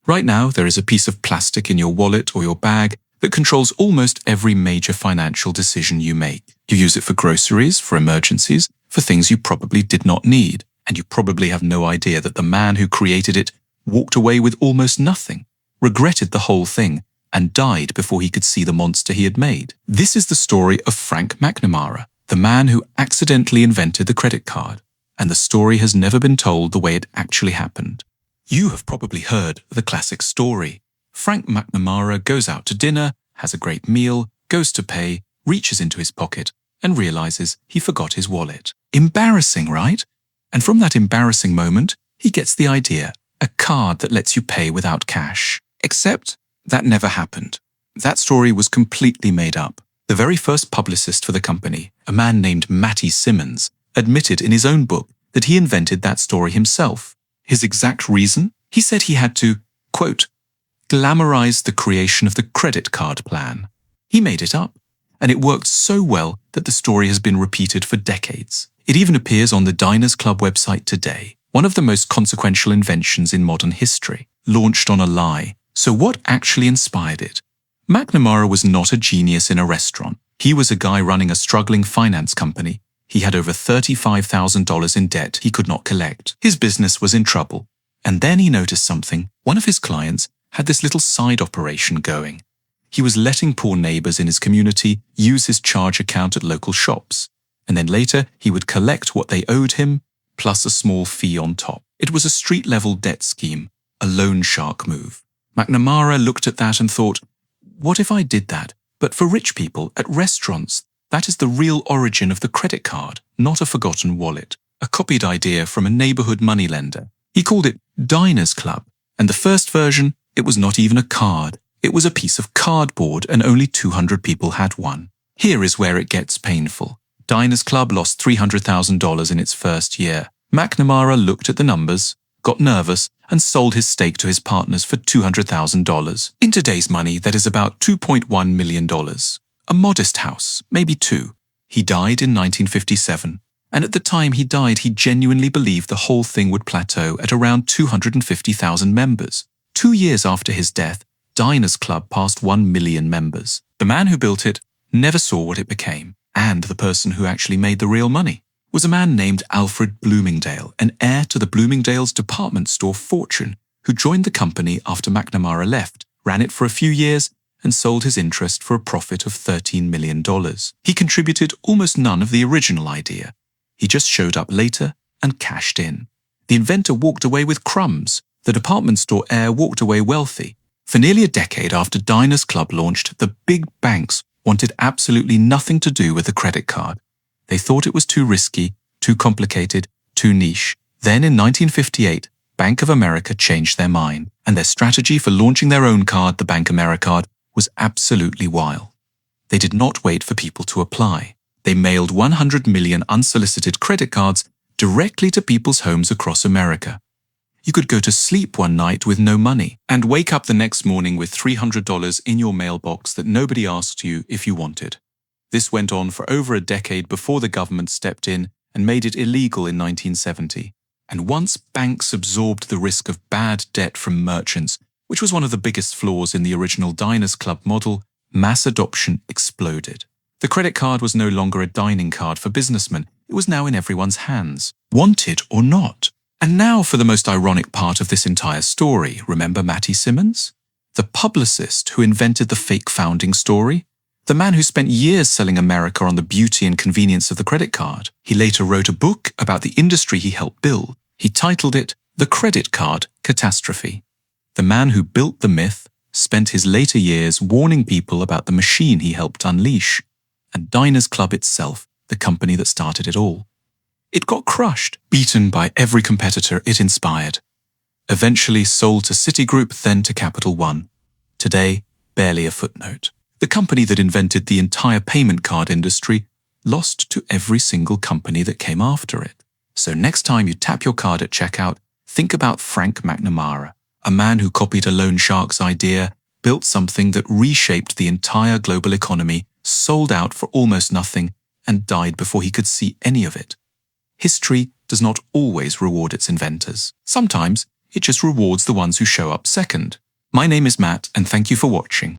Right now, there is a piece of plastic in your wallet or your bag that controls almost every major financial decision you make. You use it for groceries, for emergencies, for things you probably did not need, and you probably have no idea that the man who created it walked away with almost nothing, regretted the whole thing, and died before he could see the monster he had made. This is the story of Frank McNamara, the man who accidentally invented the credit card, and the story has never been told the way it actually happened. You have probably heard the classic story. Frank McNamara goes out to dinner, has a great meal, goes to pay, reaches into his pocket, and realizes he forgot his wallet. Embarrassing, right? And from that embarrassing moment, he gets the idea, a card that lets you pay without cash. Except that never happened. That story was completely made up. The very first publicist for the company, a man named Matty Simmons, admitted in his own book that he invented that story himself. His exact reason? He said he had to, quote, glamorize the creation of the credit card plan. He made it up, and it worked so well that the story has been repeated for decades. It even appears on the Diners Club website today, one of the most consequential inventions in modern history, launched on a lie. So what actually inspired it? McNamara was not a genius in a restaurant. He was a guy running a struggling finance company. He had over $35,000 in debt he could not collect. His business was in trouble. And then he noticed something. One of his clients had this little side operation going. He was letting poor neighbors in his community use his charge account at local shops. And then later, he would collect what they owed him, plus a small fee on top. It was a street-level debt scheme, a loan shark move. McNamara looked at that and thought, what if I did that, but for rich people at restaurants? That is the real origin of the credit card, not a forgotten wallet, a copied idea from a neighborhood moneylender. He called it Diners Club, and the first version, it was not even a card. It was a piece of cardboard, and only 200 people had one. Here is where it gets painful. Diners Club lost $300,000 in its first year. McNamara looked at the numbers, got nervous, and sold his stake to his partners for $200,000. In today's money, that is about $2.1 million. A modest house, maybe two. He died in 1957, and at the time he died, he genuinely believed the whole thing would plateau at around 250,000 members. 2 years after his death, Diners Club passed 1 million members. The man who built it never saw what it became, and the person who actually made the real money was a man named Alfred Bloomingdale, an heir to the Bloomingdale's department store fortune, who joined the company after McNamara left, ran it for a few years, and sold his interest for a profit of $13 million. He contributed almost none of the original idea. He just showed up later and cashed in. The inventor walked away with crumbs. The department store heir walked away wealthy. For nearly a decade after Diners Club launched, the big banks wanted absolutely nothing to do with the credit card. They thought it was too risky, too complicated, too niche. Then in 1958, Bank of America changed their mind, and their strategy for launching their own card, the Bank Americard, was absolutely wild. They did not wait for people to apply. They mailed 100 million unsolicited credit cards directly to people's homes across America. You could go to sleep one night with no money and wake up the next morning with $300 in your mailbox that nobody asked you if you wanted. This went on for over a decade before the government stepped in and made it illegal in 1970. And once banks absorbed the risk of bad debt from merchants, which was one of the biggest flaws in the original Diners Club model, mass adoption exploded. The credit card was no longer a dining card for businessmen. It was now in everyone's hands, wanted or not. And now for the most ironic part of this entire story. Remember Matty Simmons? The publicist who invented the fake founding story? The man who spent years selling America on the beauty and convenience of the credit card. He later wrote a book about the industry he helped build. He titled it The Credit Card Catastrophe. The man who built the myth spent his later years warning people about the machine he helped unleash. And Diners Club itself, the company that started it all. It got crushed, beaten by every competitor it inspired. Eventually sold to Citigroup, then to Capital One. Today, barely a footnote. The company that invented the entire payment card industry lost to every single company that came after it. So next time you tap your card at checkout, think about Frank McNamara, a man who copied a loan shark's idea, built something that reshaped the entire global economy, sold out for almost nothing, and died before he could see any of it. History does not always reward its inventors. Sometimes It just rewards the ones who show up second. My name is Matt, and thank you for watching.